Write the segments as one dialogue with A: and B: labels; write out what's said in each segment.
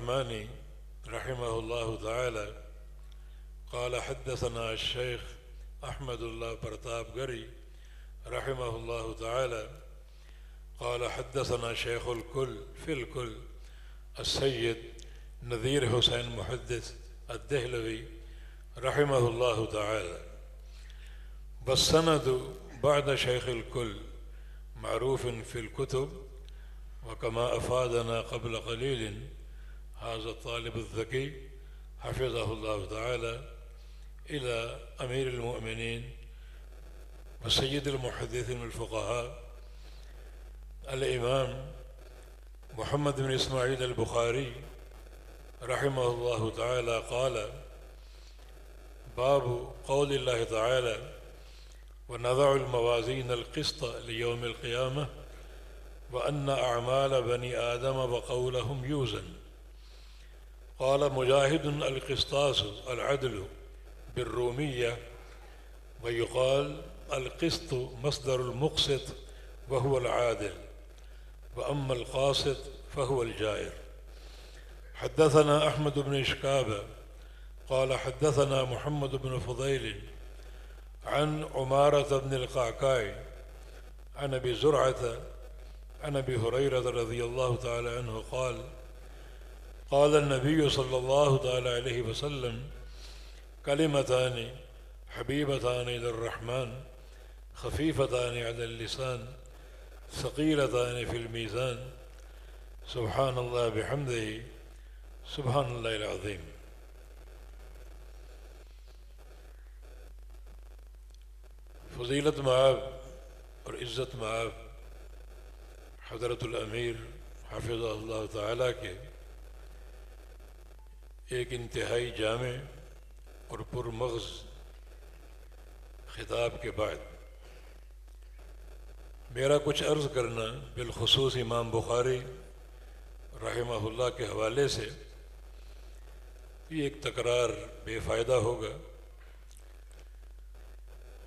A: الرحماني رحمه الله تعالى قال حدثنا الشيخ أحمد الله برتابغري رحمه الله تعالى قال حدثنا شيخ الكل في الكل السيد نذير حسين محدث الدهلوي رحمه الله تعالى. والسند بعد شيخ الكل معروف في الكتب، وكما أفادنا قبل قليل هذا الطالب الذكي حفظه الله تعالى إلى أمير المؤمنين وسيد المحدثين الفقهاء الإمام محمد بن إسماعيل البخاري رحمه الله تعالى قال: باب قول الله تعالى: ونضع الموازين القسط ليوم القيامة وأن أعمال بني آدم وقولهم يوزن. قال مجاهد: القسطاس العدل بالرومية، ويقال القسط مصدر المقسط وهو العادل، وأما القاسط فهو الجائر. حدثنا أحمد بن إشكابة قال حدثنا محمد بن فضيل عن عمارة بن القعقاع عن أبي زرعة عن أبي هريرة رضي الله تعالى عنه قال: قال النبي صلى الله تعالى عليه وسلم: كلمتان حبيبتان إلى الرحمن خفيفتان على اللسان ثقيلتان في الميزان سبحان الله بحمده سبحان الله العظيم. فضیلت مآب اور عزت مآب حضرت الامیر حفظہ اللہ تعالیٰ کے ایک انتہائی جامع اور پرمغز خطاب کے بعد میرا کچھ عرض کرنا بالخصوص امام بخاری رحمہ اللہ کے حوالے سے یہ ایک تکرار بے فائدہ ہوگا،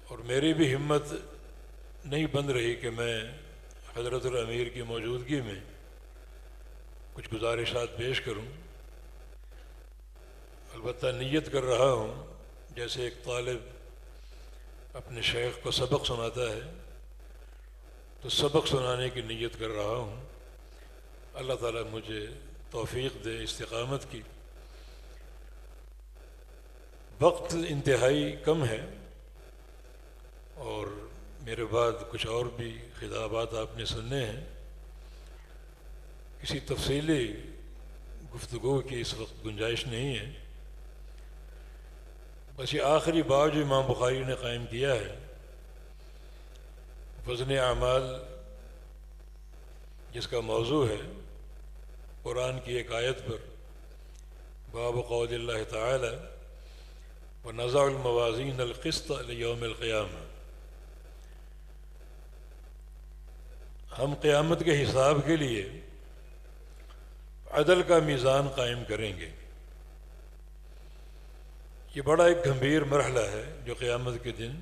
A: اور میری بھی ہمت نہیں بن رہی کہ میں حضرت الامیر کی موجودگی میں کچھ گزارشات پیش کروں۔ البتہ نیت کر رہا ہوں جیسے ایک طالب اپنے شیخ کو سبق سناتا ہے تو سبق سنانے کی نیت کر رہا ہوں۔ اللہ تعالیٰ مجھے توفیق دے استقامت کی۔ وقت انتہائی کم ہے اور میرے بعد کچھ اور بھی خطابات آپ نے سننے ہیں، کسی تفصیلی گفتگو کی اس وقت گنجائش نہیں ہے۔ بس یہ آخری باب جو امام بخاری نے قائم کیا ہے، وزن اعمال، جس کا موضوع ہے قرآن کی ایک آیت پر، باب قول اللہ تعالی وَنَضَعُ الْمَوَازِينَ الْقِسْطَ لِيَوْمِ الْقِيَامَةِ۔ ہم قیامت کے حساب کے لیے عدل کا میزان قائم کریں گے۔ یہ بڑا ایک گمبھیر مرحلہ ہے جو قیامت کے دن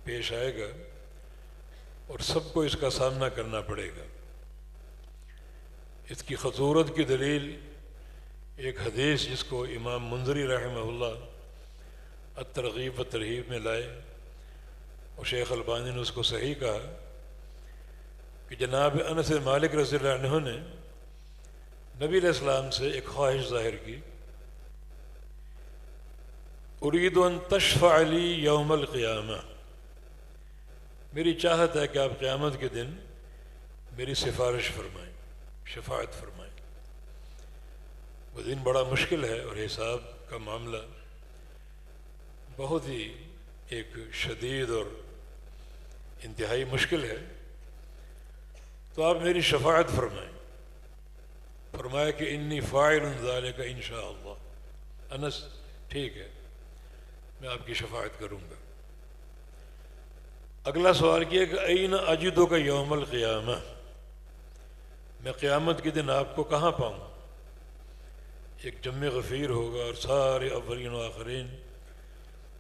A: پیش آئے گا اور سب کو اس کا سامنا کرنا پڑے گا۔ اس کی خطورت کی دلیل ایک حدیث جس کو امام منذری رحمہ اللہ الترغیب و ترہیب میں لائے، اور شیخ البانی نے اس کو صحیح کہا کہ جناب انس مالک رضی اللہ عنہ نے نبی علیہ السلام سے ایک خواہش ظاہر کی: ارید ان تشفع لی یوم القیامہ، میری چاہت ہے کہ آپ قیامت کے دن میری سفارش فرمائیں، شفاعت فرمائیں۔ وہ دن بڑا مشکل ہے اور حساب کا معاملہ بہت ہی ایک شدید اور انتہائی مشکل ہے، تو آپ میری شفاعت فرمائیں۔ فرمایا کہ انی فاعل ذالک انشاءاللہ۔ انس ٹھیک ہے، میں آپ کی شفاعت کروں گا۔ اگلا سوال کیا کہ این اجدک یوم القیامہ، میں قیامت کے دن آپ کو کہاں پاؤں؟ ایک جمع غفیر ہوگا اور سارے اولین و آخرین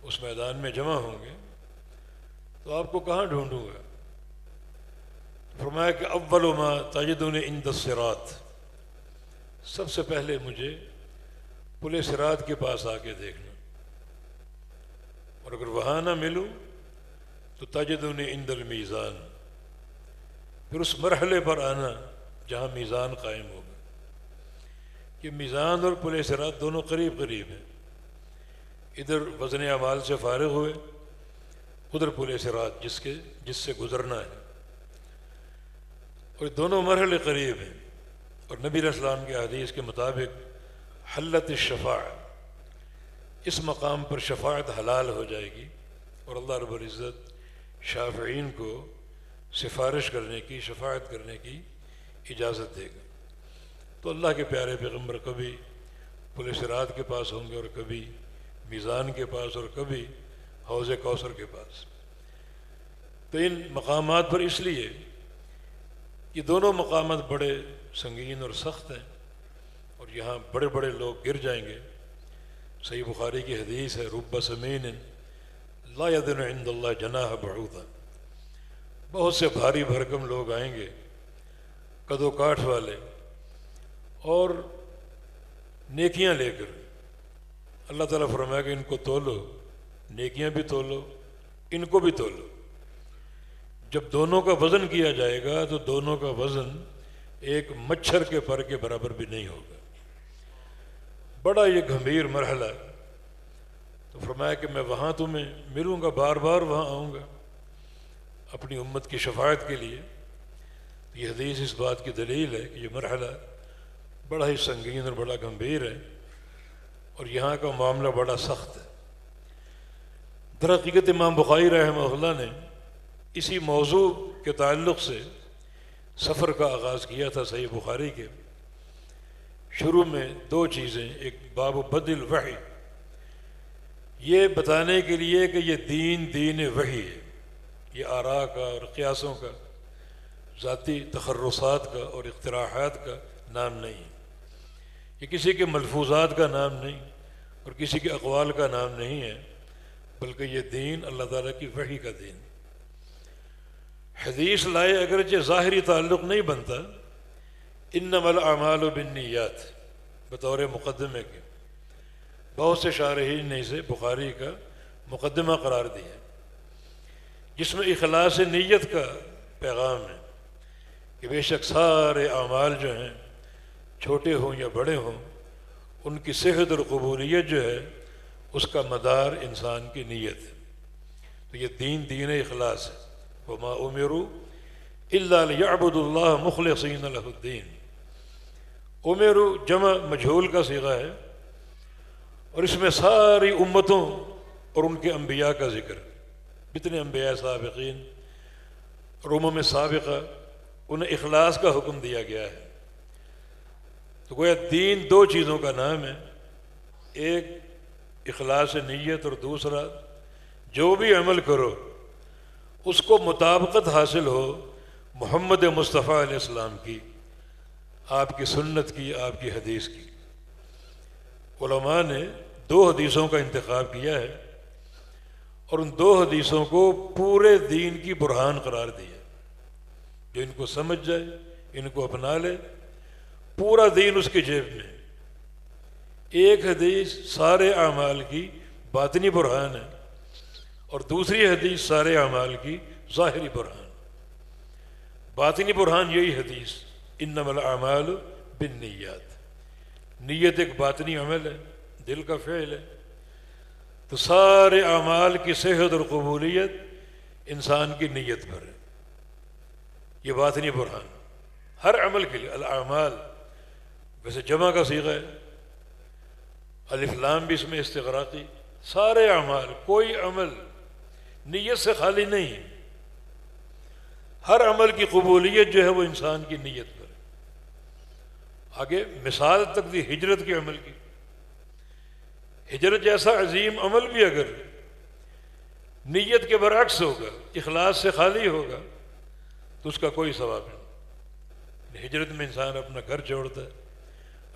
A: اس میدان میں جمع ہوں گے، تو آپ کو کہاں ڈھونڈوں گا؟ فرمایا کہ اول ما تجدنی عند الصراط، سب سے پہلے مجھے پل صراط کے پاس آ کے دیکھنا، اور اگر وہاں نہ ملوں تو تجدنی عند المیزان، پھر اس مرحلے پر آنا جہاں میزان قائم ہوگا۔ کہ میزان اور پل صراط دونوں قریب قریب ہیں، ادھر وزن اعمال سے فارغ ہوئے، ادھر پل صراط جس سے گزرنا ہے، اور دونوں مرحلے قریب ہیں۔ اور نبی علیہ السلام کے حدیث کے مطابق حلت الشفاعہ، اس مقام پر شفاعت حلال ہو جائے گی، اور اللہ رب العزت شافعین کو سفارش کرنے کی، شفاعت کرنے کی اجازت دے گا۔ تو اللہ کے پیارے پیغمبر کبھی پل صراط کے پاس ہوں گے، اور کبھی میزان کے پاس، اور کبھی حوض کوثر کے پاس۔ تو ان مقامات پر اس لیے یہ دونوں مقامات بڑے سنگین اور سخت ہیں، اور یہاں بڑے بڑے لوگ گر جائیں گے۔ صحیح بخاری کی حدیث ہے، رب سمین لا یدن عند اللہ جناح بعوضہ، بہت سے بھاری بھرکم لوگ آئیں گے، قد و کاٹھ والے، اور نیکیاں لے کر۔ اللہ تعالیٰ فرمائے کہ ان کو تولو، نیکیاں بھی تولو، ان کو بھی تولو۔ جب دونوں کا وزن کیا جائے گا تو دونوں کا وزن ایک مچھر کے پر کے برابر بھی نہیں ہوگا۔ بڑا یہ گھمبیر مرحلہ ہے۔ تو فرمایا کہ میں وہاں تمہیں ملوں گا، بار بار وہاں آؤں گا اپنی امت کی شفاعت کے لیے۔ یہ حدیث اس بات کی دلیل ہے کہ یہ مرحلہ بڑا ہی سنگین اور بڑا گھمبیر ہے، اور یہاں کا معاملہ بڑا سخت ہے۔ در حقیقت امام بخاری رحمہ اللہ نے اسی موضوع کے تعلق سے سفر کا آغاز کیا تھا صحیح بخاری کے۔ شروع میں دو چیزیں، ایک باب بدل وحی، یہ بتانے کے لیے کہ یہ دین وحی ہے، یہ آراء کا اور قیاسوں کا، ذاتی تخرصات کا اور اقتراحات کا نام نہیں ہے، یہ کسی کے ملفوظات کا نام نہیں اور کسی کے اقوال کا نام نہیں ہے، بلکہ یہ دین اللہ تعالیٰ کی وحی کا دین۔ حدیث لائے اگرچہ ظاہری تعلق نہیں بنتا، انما الاعمال بالنیات بطور مقدمے کے، بہت سے شارحین نے اسے بخاری کا مقدمہ قرار دیا، جس میں اخلاص نیت کا پیغام ہے کہ بے شک سارے اعمال جو ہیں، چھوٹے ہوں یا بڑے ہوں، ان کی صحت اور قبولیت جو ہے اس کا مدار انسان کی نیت ہے۔ تو یہ دین اخلاص ہے۔ وما امروا الا ليعبدوا الله مخلصین له الدین۔ امروا جمع مجہول کا صیغہ ہے، اور اس میں ساری امتوں اور ان کے انبیاء کا ذکر، جتنے انبیاء سابقین اور امم سابقہ، انہیں اخلاص کا حکم دیا گیا ہے۔ تو گویا دین دو چیزوں کا نام ہے، ایک اخلاص نیت، اور دوسرا جو بھی عمل کرو اس کو مطابقت حاصل ہو محمد مصطفیٰ علیہ السلام کی، آپ کی سنت کی، آپ کی حدیث کی۔ علماء نے دو حدیثوں کا انتخاب کیا ہے، اور ان دو حدیثوں کو پورے دین کی برہان قرار دیا۔ جو ان کو سمجھ جائے، ان کو اپنا لے، پورا دین اس کی جیب میں۔ ایک حدیث سارے اعمال کی باطنی برہان ہے، اور دوسری حدیث سارے اعمال کی ظاہری برہان۔ باطنی برہان یہی حدیث انما الاعمال بالنیات، نیت ایک باطنی عمل ہے، دل کا فعل ہے، تو سارے اعمال کی صحت اور قبولیت انسان کی نیت پر ہے۔ یہ باطنی برہان ہر عمل کے لیے۔ الاعمال ویسے جمع کا صیغہ ہے، الف لام بھی اس میں استغراقی، سارے اعمال، کوئی عمل نیت سے خالی نہیں ہے۔ ہر عمل کی قبولیت جو ہے وہ انسان کی نیت پر ہے۔ آگے مثال تک دی ہجرت کے عمل کی۔ ہجرت جیسا عظیم عمل بھی اگر نیت کے برعکس ہوگا، اخلاص سے خالی ہوگا، تو اس کا کوئی ثواب نہیں۔ ہجرت میں انسان اپنا گھر چھوڑتا ہے،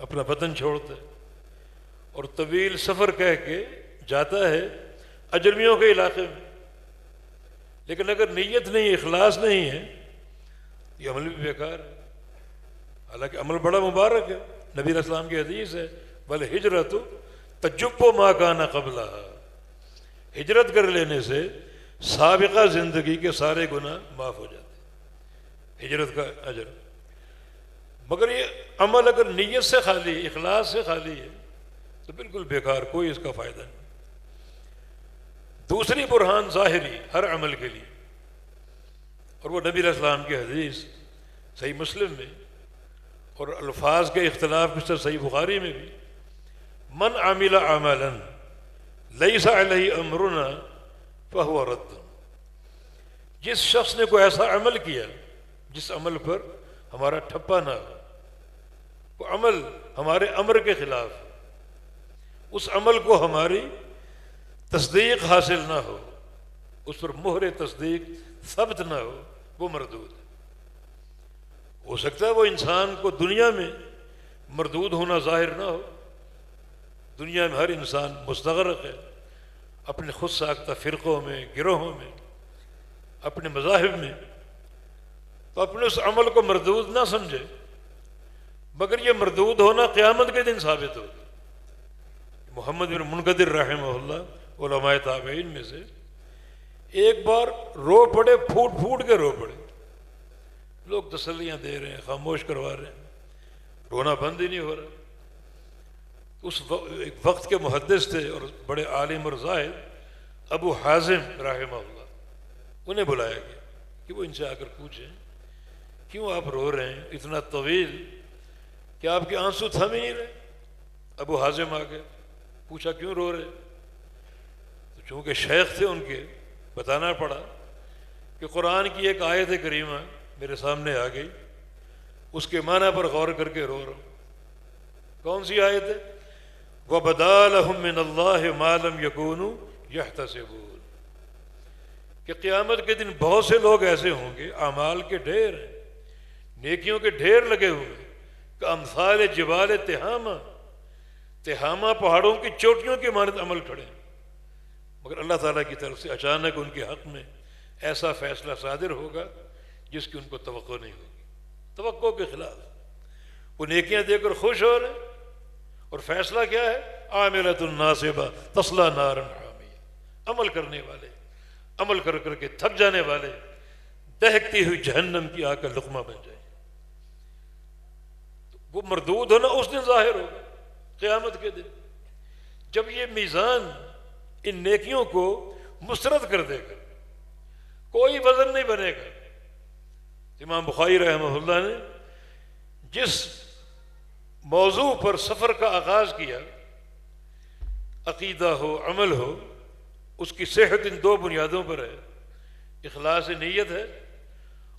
A: اپنا وطن چھوڑتا ہے، اور طویل سفر کہہ کے جاتا ہے اجنبیوں کے علاقے میں، لیکن اگر نیت نہیں، اخلاص نہیں ہے، یہ عمل بھی بیکار ہے۔ حالانکہ عمل بڑا مبارک ہے، نبی علیہ السلام کی حدیث ہے والہجرۃ تجب ما کان قبلہا، ہجرت کر لینے سے سابقہ زندگی کے سارے گناہ معاف ہو جاتے ہیں، ہجرت کا اجر۔ مگر یہ عمل اگر نیت سے خالی ہے، اخلاص سے خالی ہے، تو بالکل بیکار، کوئی اس کا فائدہ نہیں۔ دوسری برہان ظاہری ہر عمل کے لیے، اور وہ نبی علیہ السلام کی حدیث صحیح مسلم میں، اور الفاظ کے اختلاف کے صحیح بخاری میں بھی، من عمل عملا لیس علیہ امرنا فہو رد، جس شخص نے کوئی ایسا عمل کیا جس عمل پر ہمارا ٹھپا نہ ہو، وہ عمل ہمارے امر کے خلاف، اس عمل کو ہماری تصدیق حاصل نہ ہو، اس پر مہر تصدیق ثبت نہ ہو، وہ مردود ہے۔ ہو سکتا ہے وہ انسان کو دنیا میں مردود ہونا ظاہر نہ ہو، دنیا میں ہر انسان مستغرق ہے اپنے خود ساختہ فرقوں میں، گروہوں میں، اپنے مذاہب میں، تو اپنے اس عمل کو مردود نہ سمجھے، مگر یہ مردود ہونا قیامت کے دن ثابت ہوگا۔ محمد بن منقدر رحمہ اللہ علماء تابعین میں سے ایک بار رو پڑے، پھوٹ پھوٹ کے رو پڑے، لوگ تسلیاں دے رہے ہیں، خاموش کروا رہے ہیں، رونا بند ہی نہیں ہو رہا۔ اس ایک وقت کے محدث تھے اور بڑے عالم اور زاہد ابو حازم رحمہ اللہ، انہیں بلایا گیا کہ وہ ان سے آ کر پوچھیں کیوں آپ رو رہے ہیں اتنا طویل، کہ آپ کے آنسو تھم ہی نہیں رہے۔ ابو حازم آ گئے، پوچھا کیوں رو رہے؟ تو چونکہ شیخ تھے ان کے، بتانا پڑا کہ قرآن کی ایک آیت کریمہ میرے سامنے آ گئی، اس کے معنی پر غور کر کے رو رہا ہوں۔ کون سی آیت ہے؟ وَبَدَا لَهُم مِّنَ اللَّهِ مَا لَمْ يَكُونُوا يَحْتَسِبُونَ، کہ قیامت کے دن بہت سے لوگ ایسے ہوں گے، اعمال کے ڈھیر ہیں، نیکیوں کے ڈھیر لگے ہوئے، کہ امثال جبال تہامہ، تہامہ پہاڑوں کی چوٹیوں کی مانند عمل کھڑے ہیں، مگر اللہ تعالیٰ کی طرف سے اچانک ان کے حق میں ایسا فیصلہ صادر ہوگا جس کی ان کو توقع نہیں ہوگی، توقع کے خلاف۔ وہ نیکیاں دے کر خوش ہو رہے ہیں، اور فیصلہ کیا ہے؟ عاملۃ ناصبہ تصلی نارا حامیہ، عمل کرنے والے، عمل کر کر کے تھک جانے والے دہکتی ہوئی جہنم کی آگ کا لقمہ بن جائیں۔ وہ مردود ہونا اس دن ظاہر ہوگا، قیامت کے دن، جب یہ میزان ان نیکیوں کو مسترد کر دے گا، کوئی وزن نہیں بنے گا۔ امام بخاری رحمہ اللہ نے جس موضوع پر سفر کا آغاز کیا، عقیدہ ہو، عمل ہو، اس کی صحت ان دو بنیادوں پر ہے، اخلاص نیت ہے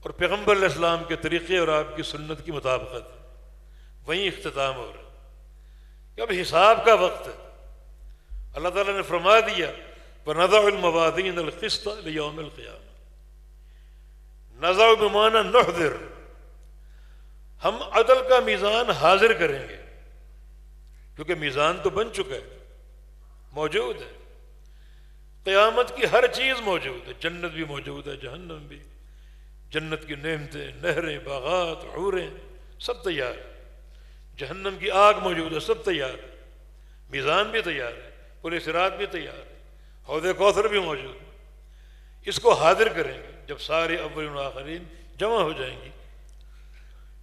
A: اور پیغمبر علیہ السلام کے طریقے اور آپ کی سنت کی مطابقت ہے، وہیں اختتام ہو رہا ہے کہ اب حساب کا وقت ہے۔ اللہ تعالیٰ نے فرما دیا وَنَضَعُ الْمَوَازِينَ الْقِسْطَ لِيَوْمِ الْقِيَامَةِ، نضع بمعنی نحضر، ہم عدل کا میزان حاضر کریں گے، کیونکہ میزان تو بن چکا ہے، موجود ہے، قیامت کی ہر چیز موجود ہے، جنت بھی موجود ہے، جہنم بھی، جنت کی نعمتیں، نہریں، باغات، حوریں، سب تیار ہے، جہنم کی آگ موجود ہے، سب تیار ہے، میزان بھی تیار ہے، پل صراط بھی تیار ہے، حوض کوثر بھی موجود ہے۔ اس کو حاضر کریں گے جب سارے اولین و آخرین جمع ہو جائیں گی،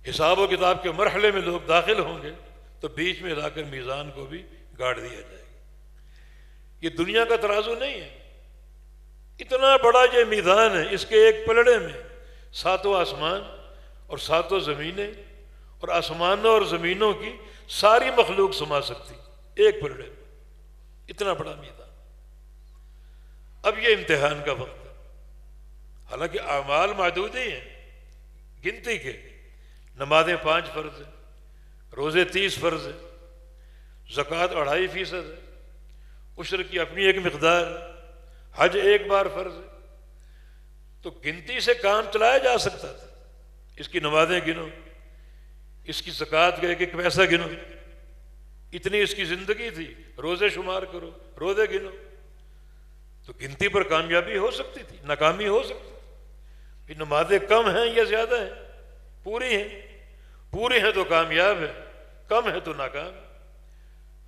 A: حساب و کتاب کے مرحلے میں لوگ داخل ہوں گے، تو بیچ میں لا کر میزان کو بھی گاڑ دیا جائے گا۔ یہ دنیا کا ترازو نہیں ہے، اتنا بڑا یہ میدان ہے، اس کے ایک پلڑے میں ساتوں آسمان اور ساتوں زمینیں اور آسمانوں اور زمینوں کی ساری مخلوق سما سکتی، ایک پلڑے میں، اتنا بڑا میدان۔ اب یہ امتحان کا وقت ہے، حالانکہ اعمال محدود ہی ہیں، گنتی کے، نمازیں 5 فرض ہیں، روزے 30 فرض ہیں، زکوٰۃ 2.5% ہے، عشر کی اپنی ایک مقدار، حج 1 بار فرض ہے، تو گنتی سے کام چلایا جا سکتا تھا۔ اس کی نمازیں گنو، اس کی زکوٰۃ کا 1 پیسہ گنو، اتنی اس کی زندگی تھی، روزے شمار کرو، روزے گنو، تو گنتی پر کامیابی ہو سکتی تھی، ناکامی ہو سکتی تھی۔ نمازیں کم ہیں یا زیادہ ہیں؟ پوری ہیں، پوری ہیں تو کامیاب ہے، کم ہے تو ناکام ہے۔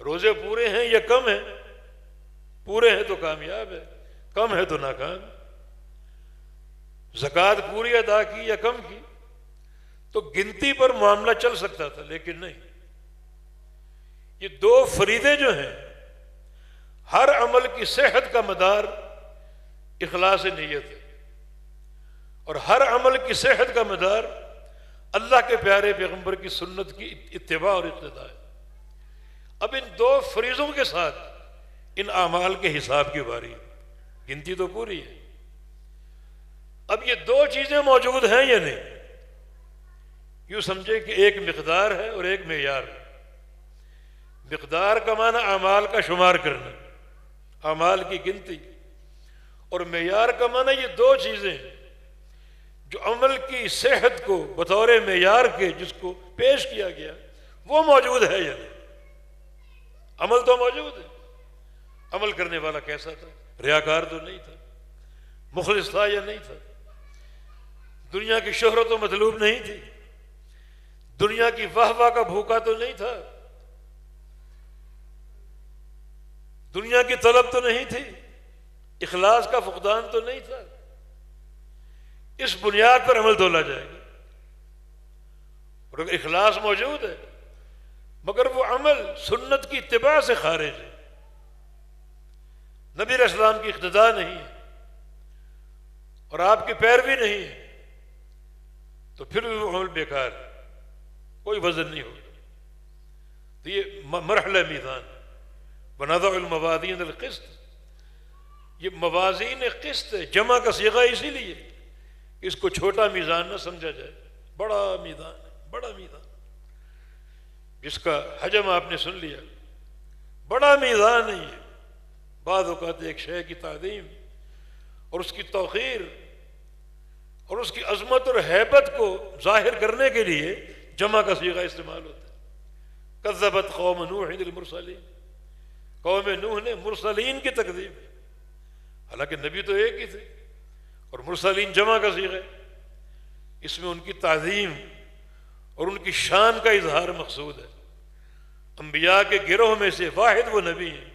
A: روزے پورے ہیں یا کم ہیں؟ پورے ہیں تو کامیاب ہے، کم ہے تو ناکام۔ زکوٰۃ پوری ادا کی یا کم کی؟ تو گنتی پر معاملہ چل سکتا تھا، لیکن نہیں۔ یہ دو فریضے جو ہیں، ہر عمل کی صحت کا مدار اخلاص نیت ہے، اور ہر عمل کی صحت کا مدار اللہ کے پیارے پیغمبر کی سنت کی اتباع اور اقتداء ہے۔ اب ان دو فریضوں کے ساتھ ان اعمال کے حساب کی باری ہے۔ گنتی تو پوری ہے، اب یہ دو چیزیں موجود ہیں یا نہیں؟ یوں سمجھے کہ ایک مقدار ہے اور ایک معیار ہے۔ مقدار کا معنی اعمال کا شمار کرنا، اعمال کی گنتی، اور معیار کا معنی یہ دو چیزیں جو عمل کی صحت کو بطور معیار کے جس کو پیش کیا گیا وہ موجود ہے یا نہیں؟ عمل تو موجود ہے۔ عمل کرنے والا کیسا تھا؟ ریاکار تو نہیں تھا، مخلص تھا یا نہیں تھا، دنیا کی شہرت و مطلوب نہیں تھی، دنیا کی واہ واہ کا بھوکا تو نہیں تھا، دنیا کی طلب تو نہیں تھی، اخلاص کا فقدان تو نہیں تھا۔ اس بنیاد پر عمل تولا جائے گا۔ اور اگر اخلاص موجود ہے مگر وہ عمل سنت کی اتباع سے خارج ہے، نبی علیہ السلام کی اقتداء نہیں ہے اور آپ کی پیروی نہیں ہے، تو پھر بھی وہ عمل بیکار ہے، کوئی وزن نہیں ہوگا۔ تو یہ مرحلہ میزان، وَنَضَعُ الْمَوَازِينَ الْقِسْطَ، یہ موازین قسط ہے، جمع کا صیغہ اسی لیے کہ اس کو چھوٹا میزان نہ سمجھا جائے، بڑا میزان ہے، بڑا میزان جس کا حجم آپ نے سن لیا، بڑا میزان نہیں ہے۔ بعض اوقات ایک شے کی تعظیم اور اس کی توقیر اور اس کی عظمت اور ہیبت کو ظاہر کرنے کے لیے جمع کا صیغہ استعمال ہوتا ہے۔ کذبت قوم نوح المرسلین، قوم نوح نے مرسلین کی تکذیب، حالانکہ نبی تو ایک ہی تھے، اور مرسلین جمع کا صیغہ ہے۔ اس میں ان کی تعظیم اور ان کی شان کا اظہار مقصود ہے۔ انبیاء کے گروہ میں سے واحد وہ نبی ہیں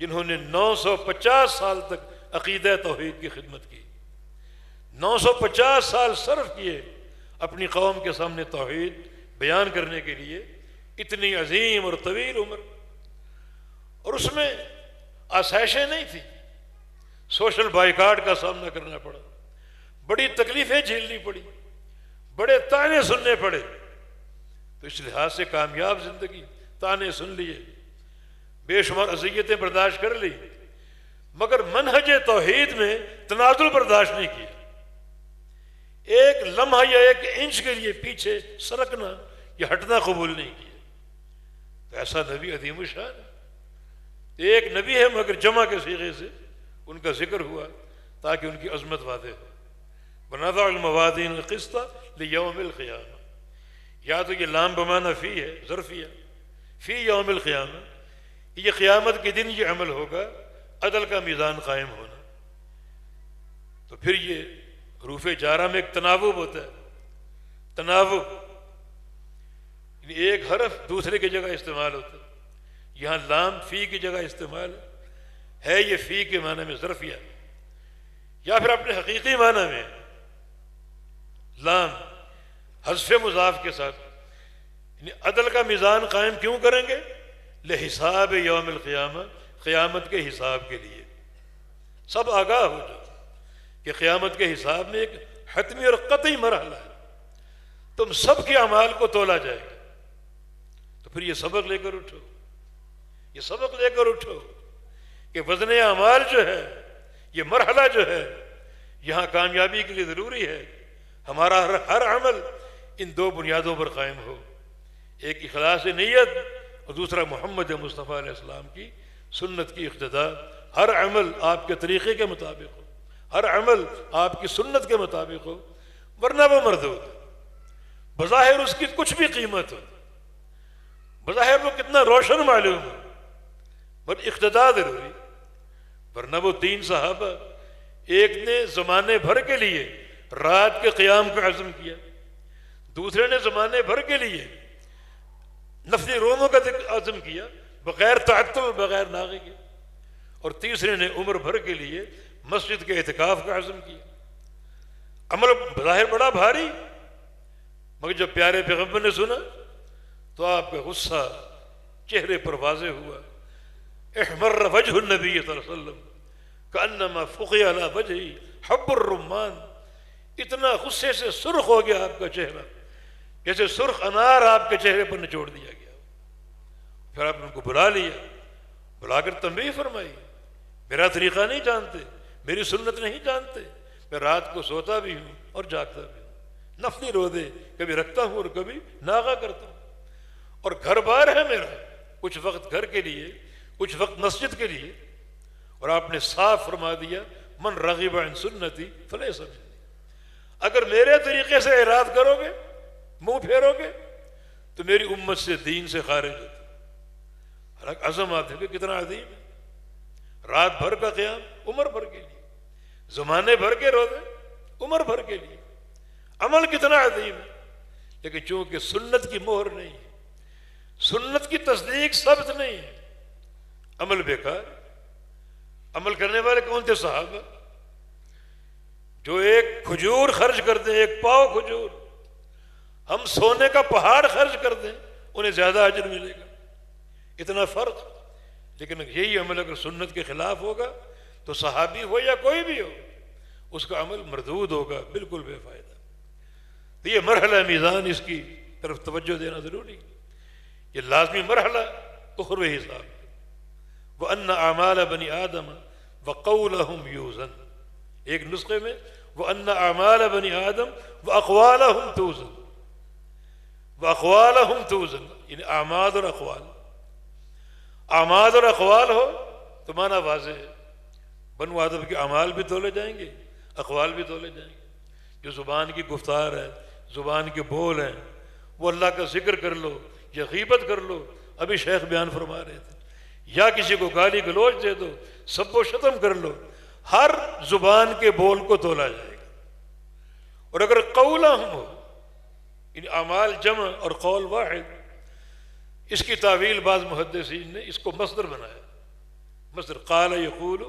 A: جنہوں نے 950 سال تک عقیدہ توحید کی خدمت کی، 950 سال صرف کیے اپنی قوم کے سامنے توحید بیان کرنے کے لیے، اتنی عظیم اور طویل عمر، اور اس میں آسائشیں نہیں تھیں، سوشل بائیکاٹ کا سامنا کرنا پڑا، بڑی تکلیفیں جھیلنی پڑی، بڑے تانے سننے پڑے۔ تو اس لحاظ سے کامیاب زندگی، تانے سن لیے، بے شمار اذیتیں برداشت کر لی، مگر منہج توحید میں تنازل برداشت نہیں کیا، ایک لمحہ یا ایک انچ کے لیے پیچھے سرکنا یا ہٹنا قبول نہیں کیا۔ تو ایسا نبی عظیم الشان ہے، ایک نبی ہے مگر جمع کے صیغے سے ان کا ذکر ہوا تاکہ ان کی عظمت واضح ہو۔ وَنَضَعُ الْمَوَازِينَ الْقِسْطَ لِيَوْمِ الْقِيَامَةِ، یا تو یہ لام بمعنی فی ہے، ظرفیہ، فی یوم القیامہ، یہ قیامت کے دن یہ عمل ہوگا، عدل کا میزان قائم ہونا۔ تو پھر یہ حروف جارہ میں ایک تناوب ہوتا ہے، تناوب یعنی ایک حرف دوسرے کی جگہ استعمال ہوتا ہے۔ یہاں لام فی کی جگہ استعمال ہے، یہ فی کے معنی میں ظرفیہ، یا پھر اپنے حقیقی معنی میں لام حذف مضاف کے ساتھ، یعنی عدل کا میزان قائم کیوں کریں گے؟ لحساب یوم القیامہ، قیامت کے حساب کے لیے۔ سب آگاہ ہو جاؤ کہ قیامت کے حساب میں ایک حتمی اور قطعی مرحلہ ہے، تم سب کے اعمال کو تولا جائے گا۔ تو پھر یہ سبق لے کر اٹھو، یہ سبق لے کر اٹھو کہ وزن اعمال جو ہے، یہ مرحلہ جو ہے، یہاں کامیابی کے لیے ضروری ہے ہمارا ہر عمل ان دو بنیادوں پر قائم ہو، ایک اخلاص نیت اور دوسرا محمد مصطفیٰ علیہ السلام کی سنت کی اقتداء۔ ہر عمل آپ کے طریقے کے مطابق ہو، ہر عمل آپ کی سنت کے مطابق ہو، ورنہ وہ مردود ہے۔ بظاہر اس کی کچھ بھی قیمت ہو، بظاہر وہ کتنا روشن معلوم ہو، پر اقتداء ضروری، ورنہ وہ تین صحابہ، ایک نے زمانے بھر کے لیے رات کے قیام کا عزم کیا، دوسرے نے زمانے بھر کے لیے نفل روموں کا عزم کیا، بغیر تعطل، بغیر ناغے کے. اور تیسرے نے عمر بھر کے لیے مسجد کے اعتکاف کا عزم کیا. عمل بظاہر بڑا بھاری، مگر جب پیارے پیغمبر نے سنا تو آپ کا غصہ چہرے پر واضح ہوا. احمر وجہ النبی صلی اللہ علیہ وسلم کأنما فقع علی وجہہ حب الرمان. اتنا غصے سے سرخ ہو گیا آپ کا چہرہ، جیسے سرخ انار آپ کے چہرے پر نچوڑ دیا گیا. پھر آپ نے ان کو بلا لیا، بلا کر تنبیہ فرمائی، میرا طریقہ نہیں جانتے، میری سنت نہیں جانتے، میں رات کو سوتا بھی ہوں اور جاگتا بھی ہوں، نفلی روزے کبھی رکھتا ہوں اور کبھی ناغا کرتا ہوں، اور گھر بار ہے میرا، کچھ وقت گھر کے لیے، کچھ وقت مسجد کے لیے. اور آپ نے صاف فرما دیا من رغب عن سنتی فلیس منی. اگر میرے طریقے سے اعراض کرو گے، منہ پھیرو گے، تو میری امت سے، دین سے خارج ہوتے. حالانکہ عزم آپ دیکھیں کتنا عظیم ہے. رات بھر کا قیام عمر بھر کے لیے، زمانے بھر کے روزے عمر بھر کے لیے. عمل کتنا عظیم ہے. لیکن چونکہ سنت کی مہر نہیں ہے، سنت کی تصدیق ثبت نہیں ہے، عمل بیکار. عمل کرنے والے کون تھے؟ صحابہ، جو ایک کھجور خرچ کر دیں، ایک پاؤ کھجور، ہم سونے کا پہاڑ خرچ کر دیں، انہیں زیادہ اجر ملے گا. اتنا فرق. لیکن یہی عمل اگر سنت کے خلاف ہوگا تو صحابی ہو یا کوئی بھی ہو، اس کا عمل مردود ہوگا، بالکل بے فائدہ. تو یہ مرحلہ میزان، اس کی طرف توجہ دینا ضروری. یہ لازمی مرحلہ اخروی حساب. وَأَنَّ أَعْمَالَ بَنِي آدَمَ وَقَوْلَهُمْ يُوزَنُ. ایک نسخے میں وَأَنَّ أَعْمَالَ بَنِي آدَمَ وَأَقْوَالَهُمْ تُوزَنُ. وَأَقْوَالَهُمْ تُوزَنُ یعنی اعمال اور اقوال. اعمال اور اقوال ہو تو معنی واضح ہے، بنو آدم کے اعمال بھی تولے جائیں گے، اقوال بھی تولے جائیں گے. جو زبان کی گفتار ہے، زبان کے بول ہیں، وہ اللہ کا ذکر کر لو یا غیبت کر لو. ابھی شیخ بیان فرما رہے تھے، یا کسی کو گالی گلوچ دے دو، سب و شتم کر لو، ہر زبان کے بول کو تولا جائے گا. اور اگر قولہم ہو یعنی اعمال جمع اور قول واحد، اس کی تعویل بعض محدثین نے اس کو مصدر بنایا. مصدر قال یقول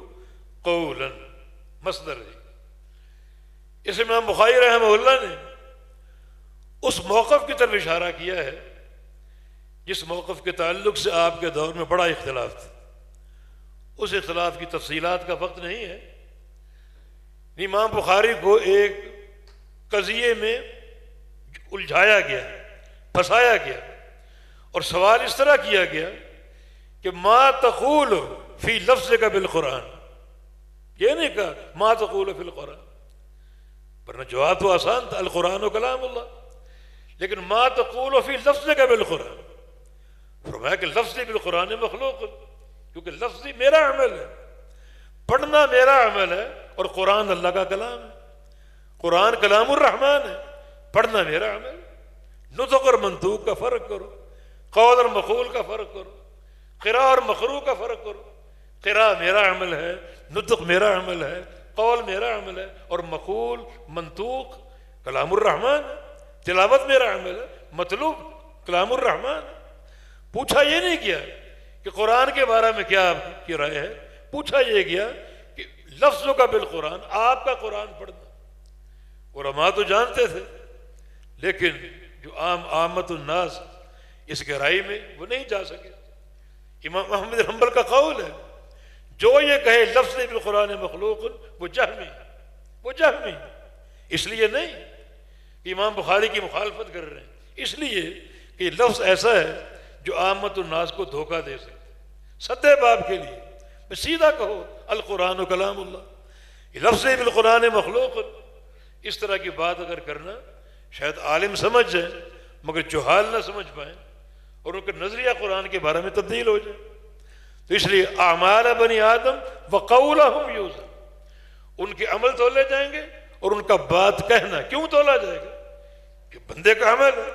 A: قولا، مصدر ہے. اس امام بخاری رحمہ اللہ نے اس موقف کی طرف اشارہ کیا ہے جس موقف کے تعلق سے آپ کے دور میں بڑا اختلاف تھا. اس اختلاف کی تفصیلات کا وقت نہیں ہے. امام بخاری کو ایک قضیے میں الجھایا گیا، پھنسایا گیا، اور سوال اس طرح کیا گیا کہ ما تقول فی لفظک بالقرآن. یہ نہیں کہا ما تقول فی القرآن، ورنہ جواب تو آسان تھا، القرآن و کلام اللہ. لیکن ما تقول فی لفظک بالقرآن، فرمایا کہ لفظی بالقرآن مخلوق، کیونکہ لفظی میرا عمل ہے، پڑھنا میرا عمل ہے، اور قرآن اللہ کا کلام ہے. قرآن کلام الرحمن ہے، پڑھنا میرا عمل. نطق اور منطوق کا فرق کرو، قول اور مقول کا فرق کرو، قراء اور مقروء کا فرق کرو. قراء میرا عمل ہے، نطق میرا عمل ہے، قول میرا عمل ہے، اور مقول منطوق کلام الرحمن ہے. تلاوت میرا عمل ہے، مطلوب کلام الرحمن ہے. پوچھا یہ نہیں کیا کہ قرآن کے بارے میں کیا آپ کی رائے ہے، پوچھا یہ گیا کہ لفظوں کا بالقرآن، آپ کا قرآن پڑھنا. علماء تو جانتے تھے، لیکن جو عامت الناس اس گہرائی میں وہ نہیں جا سکے. امام احمد بن حنبل کا قول ہے جو یہ کہے لفظ بالقرآن مخلوق وہ جہمی، وہ جہمی. اس لیے نہیں کہ امام بخاری کی مخالفت کر رہے ہیں، اس لیے کہ یہ لفظ ایسا ہے جو عامت الناس کو دھوکہ دے سکتے. سدے باب کے لیے میں سیدھا کہو القرآن و کلام اللہ، یہ لفظ بالقرآن مخلوق. اس طرح کی بات اگر کرنا شاید عالم سمجھ جائیں مگر جہال نہ سمجھ پائیں، اور ان کا نظریہ قرآن کے بارے میں تبدیل ہو جائے. تو اس لیے اعمال بنی آدم وقولہم یوزن، ان کے عمل تولے جائیں گے، اور ان کا بات کہنا کیوں تولا جائے گا کہ بندے کا عمل ہے.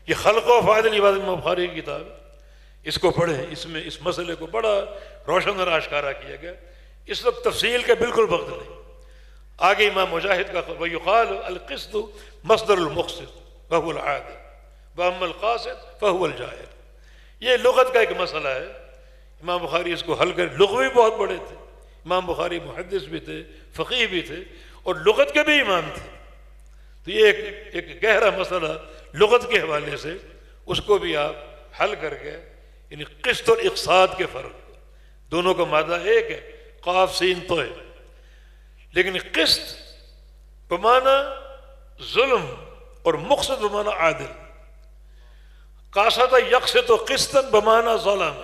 A: یہ خلق و افعال العباد امام بخاری کی کتاب ہے، اس کو پڑھیں. اس میں اس مسئلے کو بڑا روشن اور آشکارا کیا گیا. اس وقت تفصیل کا بالکل وقت نہیں. آگے امام مجاہد کا وَيُقَالُ الْقِسْطُ مصدر المقسط وَهُوَ الْعَادِلُ وَأَمَّا الْقَاسِطُ فَهُوَ الْجَاهِلُ. یہ لغت کا ایک مسئلہ ہے. امام بخاری اس کو حل کر، لغوی بہت بڑے تھے، امام بخاری محدث بھی تھے، فقیہ بھی تھے، اور لغت کے بھی امام تھے. تو یہ ایک گہرا مسئلہ لغت کے حوالے سے اس کو بھی آپ حل کر کے، یعنی قسط اور اقصاد کے فرق، دونوں کا مادہ ایک ہے، قاف سین تو ہے، لیکن قسط بمعنی ظلم اور مقسط بمعنی عادل. قاسط یقسط قسطا بمعنی ظلم،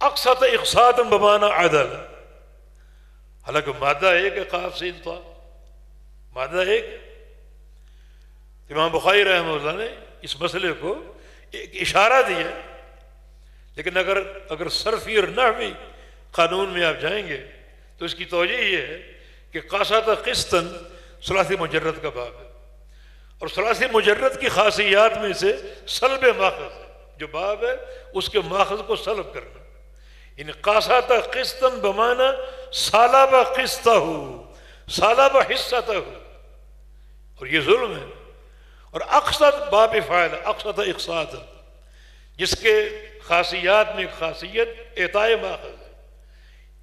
A: اقسط اقساطا بمعنی عدل. حالانکہ مادہ ایک ہے، قاف سین تو مادہ ایک ہے. امام بخاری رحمہ اللہ نے اس مسئلے کو ایک اشارہ دیا، لیکن اگر صرفی اور نحوی قانون میں آپ جائیں گے تو اس کی توجہ یہ ہے کہ قاسط قسطا ثلاثی مجرد کا باب ہے، اور ثلاثی مجرد کی خاصیات میں سے سلب ماخذ ہے. جو باب ہے اس کے ماخذ کو سلب کرنا، یعنی قاسط قسطا بمعنی سالب قسطہ، سالب حصتہ، اور یہ ظلم ہے. اور اقسط باب فاعل، اقسط اقساط، جس کے خاصیات میں خاصیت اعطاء ماخذ ہے.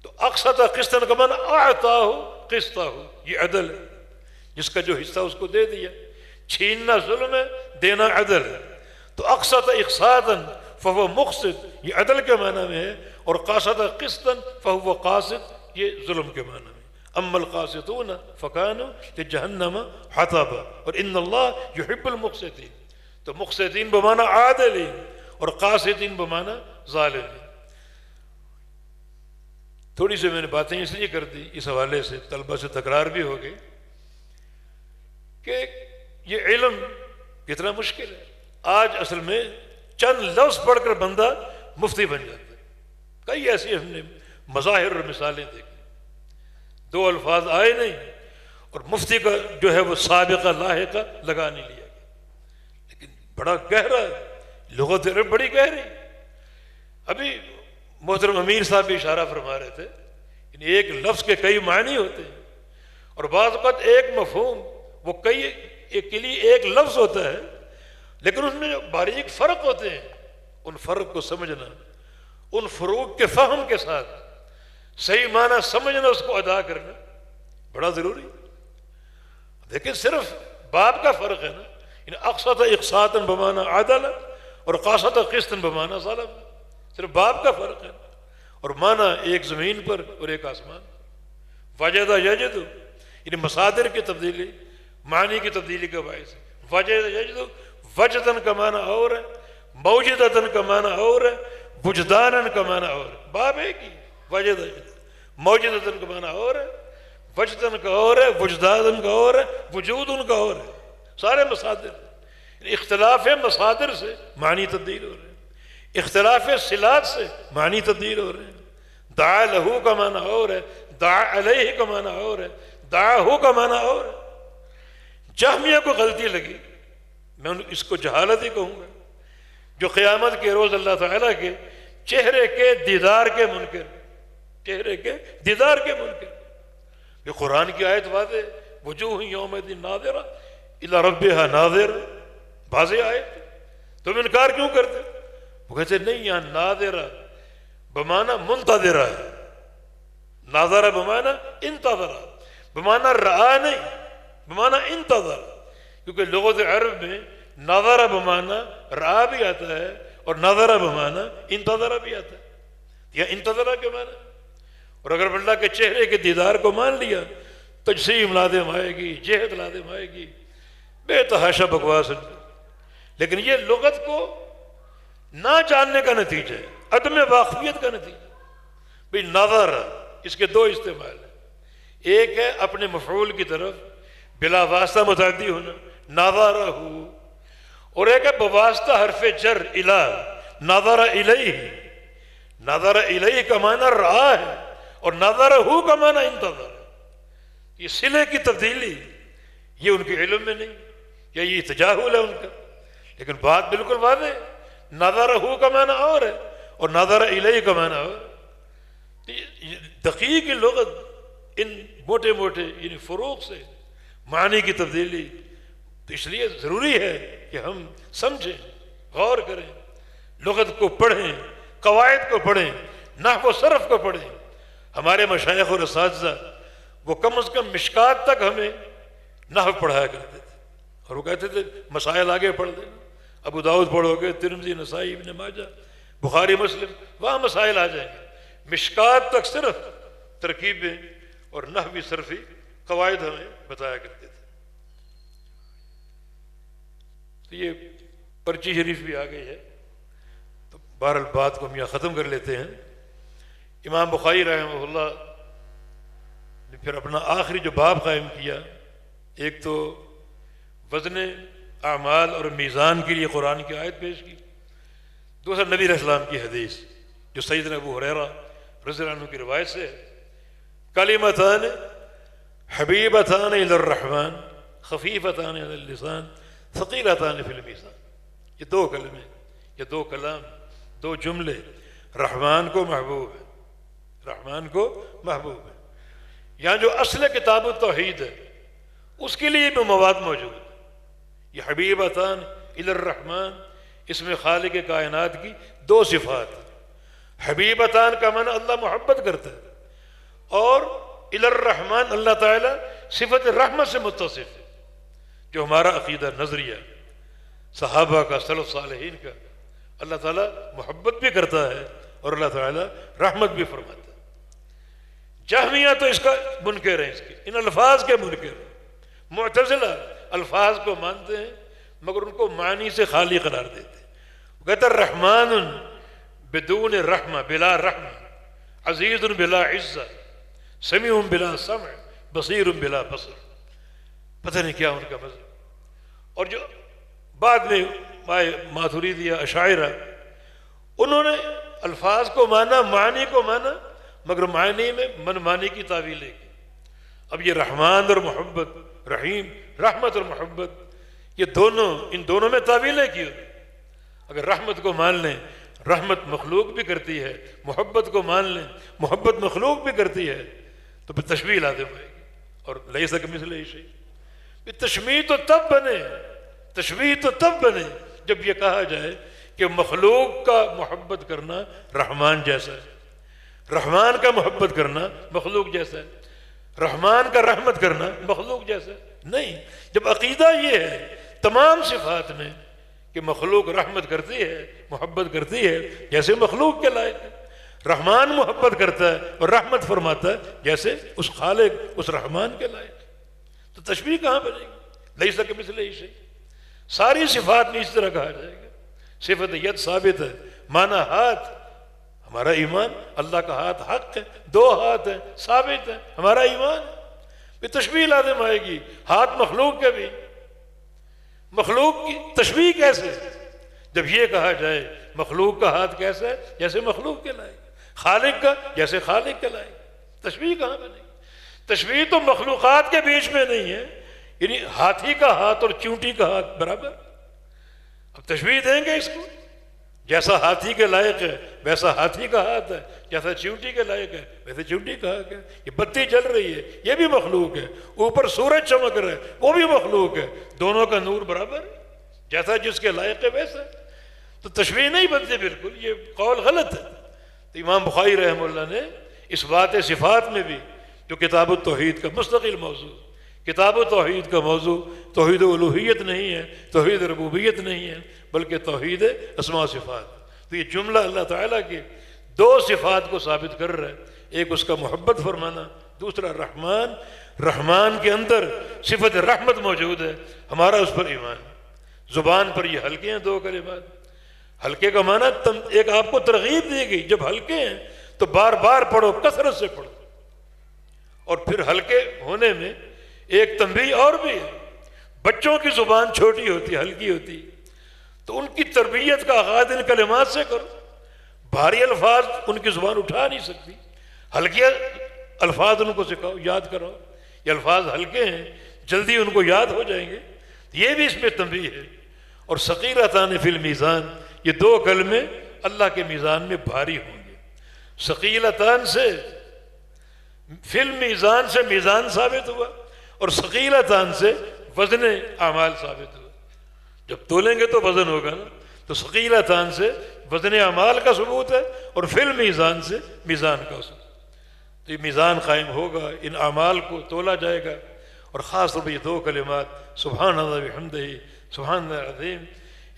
A: تو اقسط قسطا کا معنی اعطاہ قسطہ، یہ عدل ہے، جس کا جو حصہ اس کو دے دیا. چھیننا ظلم ہے، دینا عدل ہے. تو اقسط اقساطا فهو مقسط، یہ عدل کے معنی میں ہے، اور قاسط قسطا فهو قاسط، یہ ظلم کے معنی میں. اما القاسطون فكانوا لجہنم حطبا، اور ان اللہ يحب المقسطین. تو مقسطین بمعنی عادلین اور قاسطین بمعنی ظالمین. تھوڑی سی میں نے باتیں اس لیے کر دی اس حوالے سے، طلبہ سے تکرار بھی ہو گئی، کہ یہ علم کتنا مشکل ہے. آج اصل میں چند لفظ پڑھ کر بندہ مفتی بن جاتا ہے. کئی ایسی ہم نے مظاہر اور مثالیں دیکھی، دو الفاظ آئے نہیں اور مفتی کا جو ہے وہ سابقہ لاحقہ لگا نہیں لیا گیا. لیکن بڑا گہرا لغت عرب، بڑی گہری. ابھی محترم امیر صاحب بھی اشارہ فرما رہے تھے، یعنی ایک لفظ کے کئی معنی ہوتے ہیں، اور بعض اوقات ایک مفہوم وہ کئی ایک کے لیے ایک لفظ ہوتا ہے، لیکن اس میں جو باریک فرق ہوتے ہیں، ان فرق کو سمجھنا، ان فروق کے فہم کے ساتھ صحیح معنی سمجھنا، اس کو ادا کرنا بڑا ضروری ہے. دیکھیں صرف باب کا فرق ہے نا، یعنی اقسط اقساطا بمعنی عدل اور قاسط قسطا بمعنی ظلم، صرف باب کا فرق ہے، اور معنی ایک زمین پر اور ایک آسمان. وجد یجد، یعنی مصادر کی تبدیلی، معنی کی تبدیلی کا باعث ہے. وجد یجد، وجدن کا معنی اور ہے، موجدتن کا معنی اور ہے، وجدانن کا معنی اور ہے. باب ایک ہی، وجد یجد. موجدتن کا معنی اور ہے، وجدن کا اور ہے، وجدانن کا اور ہے، وجودن کا اور ہے. سارے مصادر. اختلاف مصادر سے معنی تبدیل ہو رہے ہیں، اختلاف صلات سے معنی تبدیل ہو رہے ہیں. دعا لہو کا معنی اور ہے، دعا علیہ کا معنی اور ہے، دعا ہو کا معنی اور ہے. جہمیہ کو غلطی لگی، میں اس کو جہالت ہی کہوں گا، جو قیامت کے روز اللہ تعالیٰ کے چہرے کے دیدار کے منکر، چہرے کے دیدار کے منکر. یہ قرآن کی آیت واضح، وجوہ یومئذ ناظرہ الی ربہا ناظر، واضح آیت. تم انکار کیوں کرتے؟ وہ کہتے نہیں، یہاں ناظرہ بمعنی منتظرہ ہے، ناظرہ بمعنی انتظرہ، بمعنی رعا نہیں، بمعنی انتظر. کیونکہ لغت عرب میں نظر بمعنی رعا بھی آتا ہے اور نظر بمعنی انتظر بھی آتا ہے، یا انتظر کے معنی. اور اگر اللہ کے چہرے کے دیدار کو مان لیا، تجسیم لازم آئے گی، جہت لازم آئے گی، بے تحاشا بکواس. لیکن یہ لغت کو نہ جاننے کا نتیجہ ہے، عدم واقفیت کا نتیجہ. بھئی نظر، اس کے دو استعمال ہیں. ایک ہے اپنے مفعول کی طرف بلا واسطہ متعدی ہونا، نظرہ، اور ایک ہے بواسطہ حرف جر الہ، نظر الیہ. نظر الیہ کا معنی رعا ہے اور نظرہ کا معنی انتظر. یہ صلے کی تبدیلی یہ ان کے علم میں نہیں، یا یہ تجاہل ہے ان کا. لیکن بات بالکل واضح ہے، نظرہ کا معنی اور ہے اور نظر الیہ کا معنی اور. دقیق لغت ان موٹے موٹے یعنی فروق سے معنی کی تبدیلی. تو اس لیے ضروری ہے کہ ہم سمجھیں، غور کریں، لغت کو پڑھیں، قواعد کو پڑھیں، نحو و صرف کو پڑھیں۔ ہمارے مشائخ اور اساتذہ وہ کم از کم مشکات تک ہمیں نحو پڑھایا کرتے تھے، اور وہ کہتے تھے مسائل آگے پڑھ دینا، ابو داؤد پڑھو گے، ترمذی، نسائی، ابن ماجہ، بخاری، مسلم، وہاں مسائل آ جائیں گے۔ مشکات تک صرف ترکیبیں اور نحوی صرفی قواعد ہمیں بتایا کرتے تھے۔ تو یہ پرچی شریف بھی آ گئی ہے، تو بہرحال بات کو ہم یہاں ختم کر لیتے ہیں۔ امام بخاری رحمہ اللہ نے پھر اپنا آخری جو باب قائم کیا، ایک تو وزن اعمال اور میزان کے لیے قرآن کی آیت پیش کی، دوسرا نبی علیہ السلام کی حدیث جو سیدنا ابو ہریرہ رضی اللہ عنہ کی روایت سے ہے، کلمتان حبیبتان الی الرحمن خفیفتان علی اللسان ثقیلتان فی المیزان۔ یہ دو کلمے، یہ دو کلام، دو جملے رحمان کو محبوب ہے، رحمان کو محبوب ہے۔ یہاں جو اصل کتاب التوحید ہے اس کے لیے بھی مواد موجود ہے۔ یہ حبیبتان الی الرحمن، اس میں خالق کائنات کی دو صفات ہیں۔ حبیبتان کا معنی اللہ محبت کرتا ہے، اور الی الرحمن اللہ تعالیٰ صفت رحمت سے متصف ہے، جو ہمارا عقیدہ نظریہ صحابہ کا، سلف صالحین کا، اللہ تعالیٰ محبت بھی کرتا ہے اور اللہ تعالیٰ رحمت بھی فرماتا ہے۔ جہمیہ تو اس کا منکر ہیں، اس کے ان الفاظ کے منکر ہیں۔ معتزلہ الفاظ کو مانتے ہیں مگر ان کو معنی سے خالی قرار دیتے ہیں۔ وہ کہتا ہے رحمان بدون رحمہ، بلا رحمہ، عزیز بلا عزت، سمیع بلا سمع، بصیر بلا بصر۔ پتہ نہیں کیا ان کا مذہب۔ اور جو بعد میں ماتریدیہ، اشاعرہ، انہوں نے الفاظ کو مانا، معنی کو مانا، مگر معنی میں منمانی کی تعویلیں کی۔ اب یہ رحمان اور محبت، رحیم، رحمت اور محبت، یہ دونوں، ان دونوں میں تعویلیں کی ہوتی۔ اگر رحمت کو مان لیں، رحمت مخلوق بھی کرتی ہے، محبت کو مان لیں، محبت مخلوق بھی کرتی ہے، تو پھر تشبیہ لازم آئے گی۔ اور لیس کمثلہ شیء، تشبیہ تو تب بنے، تشبیہ تو تب بنے جب یہ کہا جائے کہ مخلوق کا محبت کرنا رحمان جیسا ہے، رحمان کا محبت کرنا مخلوق جیسا ہے، رحمان کا رحمت کرنا مخلوق جیسا ہے۔ نہیں، جب عقیدہ یہ ہے تمام صفات میں کہ مخلوق رحمت کرتی ہے، محبت کرتی ہے جیسے مخلوق کے لائق ہے، رحمان محبت کرتا ہے اور رحمت فرماتا ہے جیسے اس خالق، اس رحمان کے لائق ہے، تو تشبیہ کہاں بنے گی؟ لیس کمثلہ شیء۔ ساری صفات میں اس طرح کہا جائے گا۔ صفت ید ثابت ہے، معنی ہاتھ، ہمارا ایمان اللہ کا ہاتھ حق ہے، دو ہاتھ ہیں، ثابت ہے، ہمارا ایمان۔ پھر تشبیہ لازم آئے گی، ہاتھ مخلوق کے بھی، مخلوق کی تشبیہ کیسے؟ جب یہ کہا جائے مخلوق کا ہاتھ کیسا ہے؟ جیسے مخلوق کے لائق، خالق کا جیسے خالق کے لائق، تشبیہ کہاں بنے گی؟ تشبیہ تو مخلوقات کے بیچ میں نہیں ہے، یعنی ہاتھی کا ہاتھ اور چونٹی کا ہاتھ برابر۔ اب تشبیہ دیں گے اس کو، جیسا ہاتھی کے لائق ہے ویسا ہاتھی کا ہاتھ ہے، جیسا چونٹی کے لائق ہے ویسے چونٹی کا ہاتھ ہے۔ یہ بتی جل رہی ہے، یہ بھی مخلوق ہے، اوپر سورج چمک رہا ہے، وہ بھی مخلوق ہے، دونوں کا نور برابر ہے، جیسا جس کے لائق ہے ویسا۔ تو تشبیہ نہیں بنتی، بالکل یہ قول غلط ہے۔ تو امام بخاری رحمہ اللہ نے اس بات صفات میں بھی، جو کتاب التوحید کا مستقل موضوع، کتاب التوحید کا موضوع توحید الوہیت نہیں ہے، توحید ربوبیت نہیں ہے، بلکہ توحید اسماء و صفات۔ تو یہ جملہ اللہ تعالیٰ کی دو صفات کو ثابت کر رہا ہے، ایک اس کا محبت فرمانا، دوسرا رحمان، رحمان کے اندر صفت رحمت موجود ہے، ہمارا اس پر ایمان۔ زبان پر یہ ہلکے ہیں دو کلمات، ہلکے کا معنی ایک آپ کو ترغیب دی گئی، جب ہلکے ہیں تو بار بار پڑھو، کثرت سے پڑھو۔ اور پھر ہلکے ہونے میں ایک تنبیہ اور بھی ہے، بچوں کی زبان چھوٹی ہوتی ہے، ہلکی ہوتی ہے، تو ان کی تربیت کا آغاز ان کلمات سے کرو۔ بھاری الفاظ ان کی زبان اٹھا نہیں سکتی، ہلکے الفاظ ان کو سکھاؤ، یاد کرو، یہ الفاظ ہلکے ہیں، جلدی ان کو یاد ہو جائیں گے، یہ بھی اس میں تنبیہ ہے۔ اور ثقیلتان فی المیزان، یہ دو کلمے اللہ کے میزان میں بھاری ہوں گے۔ ثقیلتان سے فی المیزان سے میزان ثابت ہوا، اور ثقیلتان سے وزن اعمال ثابت ہوا۔ جب تولیں گے تو وزن ہوگا نا، تو ثقیلتان سے وزن اعمال کا ثبوت ہے اور فی المیزان سے میزان کا ثبوت. تو یہ میزان قائم ہوگا، ان اعمال کو تولا جائے گا. اور خاص طور پر یہ دو کلمات سبحان اللہ بحمدہ سبحان اللہ العظیم،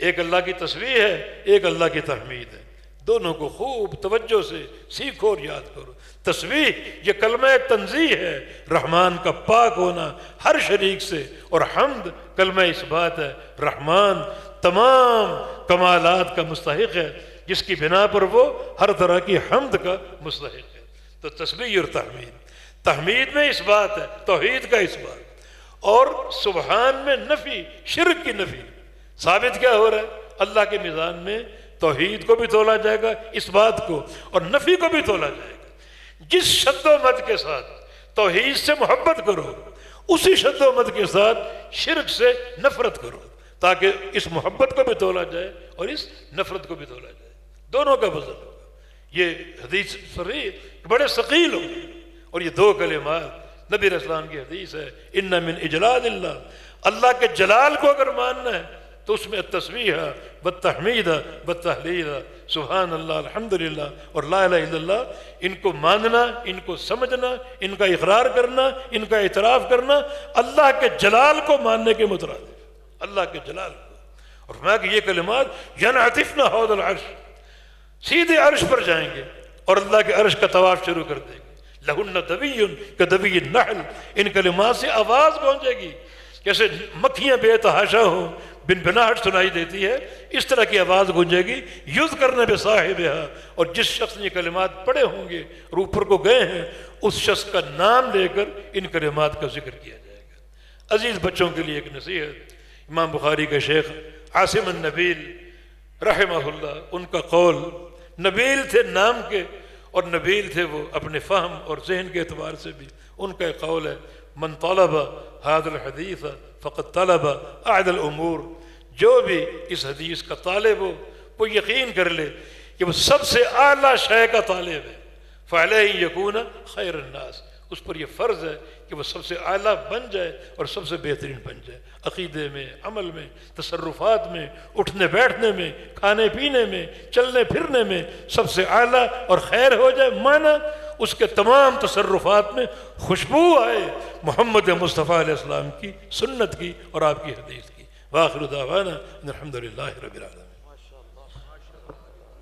A: ایک اللہ کی تسبیح ہے، ایک اللہ کی تحمید ہے. دونوں کو خوب توجہ سے سیکھو اور یاد کرو. تسبیح یہ کلمہ تنزیہ ہے، رحمان کا پاک ہونا ہر شریک سے، اور حمد کلمہ اثبات ہے، رحمان تمام کمالات کا مستحق ہے، جس کی بنا پر وہ ہر طرح کی حمد کا مستحق ہے. تو تسبیح اور تحمید میں اثبات ہے، توحید کا اثبات، اور سبحان میں نفی، شرک کی نفی. ثابت کیا ہو رہا ہے؟ اللہ کے میزان میں توحید کو بھی تولا جائے گا، اس بات کو، اور نفی کو بھی تولا جائے گا. جس شد و مد کے ساتھ توحید سے محبت کرو، اسی شد و مد کے ساتھ شرک سے نفرت کرو، تاکہ اس محبت کو بھی تولا جائے اور اس نفرت کو بھی تولا جائے. دونوں کا وزن ہوگا. یہ حدیث صریح بڑے ثقیل ہوں گے. اور یہ دو کلمات نبی علیہ السلام کی حدیث ہے، ان من اجلال اللہ، اللہ کے جلال کو اگر ماننا ہے تو اس میں التسبیح والتحمید والتہلیل، سبحان اللہ الحمدللہ اور لا الہ الا اللہ، ان کو ماننا، ان کو سمجھنا، ان کا اقرار کرنا، ان کا اعتراف کرنا اللہ کے جلال کو ماننے کے مترادف، اللہ کے جلال کو. اور فرمایا کہ یہ کلمات ینعطفن حوض العرش، سیدھے عرش پر جائیں گے اور اللہ کے عرش کا طواف شروع کر دیں گے. لہن دبی کدبی النحل، ان کلمات سے آواز پہنچے گی جیسے مکھیاں بے تحاشا ہوں، بنبناہٹ سنائی دیتی ہے، اس طرح کی آواز گونجے گی. یذکرن بصاحبہا، اور جس شخص نے یہ کلمات پڑھے ہوں گے اور اوپر کو گئے ہیں، اس شخص کا نام لے کر ان کلمات کا ذکر کیا جائے گا. عزیز بچوں کے لیے ایک نصیحت، امام بخاری کے شیخ عاصم النبیل رحمہ اللہ، ان کا قول، نبیل تھے نام کے اور نبیل تھے وہ اپنے فہم اور ذہن کے اعتبار سے بھی. ان کا ایک قول ہے، من طلب هذا الحدیث فقد طلب اعلی الامور، جو بھی اس حدیث کا طالب ہو وہ یقین کر لے کہ وہ سب سے اعلیٰ شے کا طالب ہے. فعلیہ یکون خیر الناس، اس پر یہ فرض ہے کہ وہ سب سے اعلیٰ بن جائے اور سب سے بہترین بن جائے، عقیدے میں، عمل میں، تصرفات میں، اٹھنے بیٹھنے میں، کھانے پینے میں، چلنے پھرنے میں سب سے اعلیٰ اور خیر ہو جائے. معنی اس کے تمام تصرفات میں خوشبو آئے محمد مصطفیٰ علیہ السلام کی سنت کی اور آپ کی حدیث کی. وآخر دعوانا ان الحمد للہ رب العالمین.